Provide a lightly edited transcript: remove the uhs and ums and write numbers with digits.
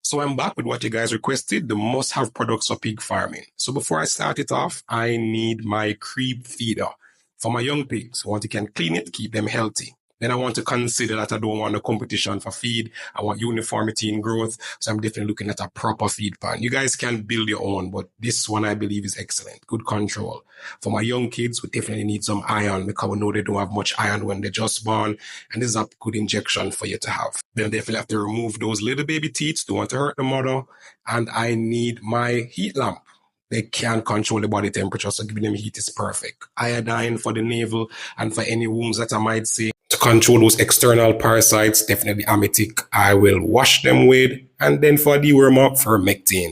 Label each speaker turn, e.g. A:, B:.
A: So I'm back with what you guys requested, the must-have products for pig farming. So before I start it off, I need my creep feeder. For my young pigs, I want to can clean it, keep them healthy. Then I want to consider that I don't want a competition for feed. I want uniformity in growth. So I'm definitely looking at a proper feed pan. You guys can build your own, but this one I believe is excellent. Good control. For my young kids, we definitely need some iron because we know they don't have much iron when they're just born. And this is a good injection for you to have. Then definitely have to remove those little baby teeth. Don't want to hurt the mother. And I need my heat lamp. They can control the body temperature, so giving them heat is perfect. Iodine for the navel and for any wounds that I might see. To control those external parasites, definitely Ametic I will wash them with. And then for dewormer, Fermectin.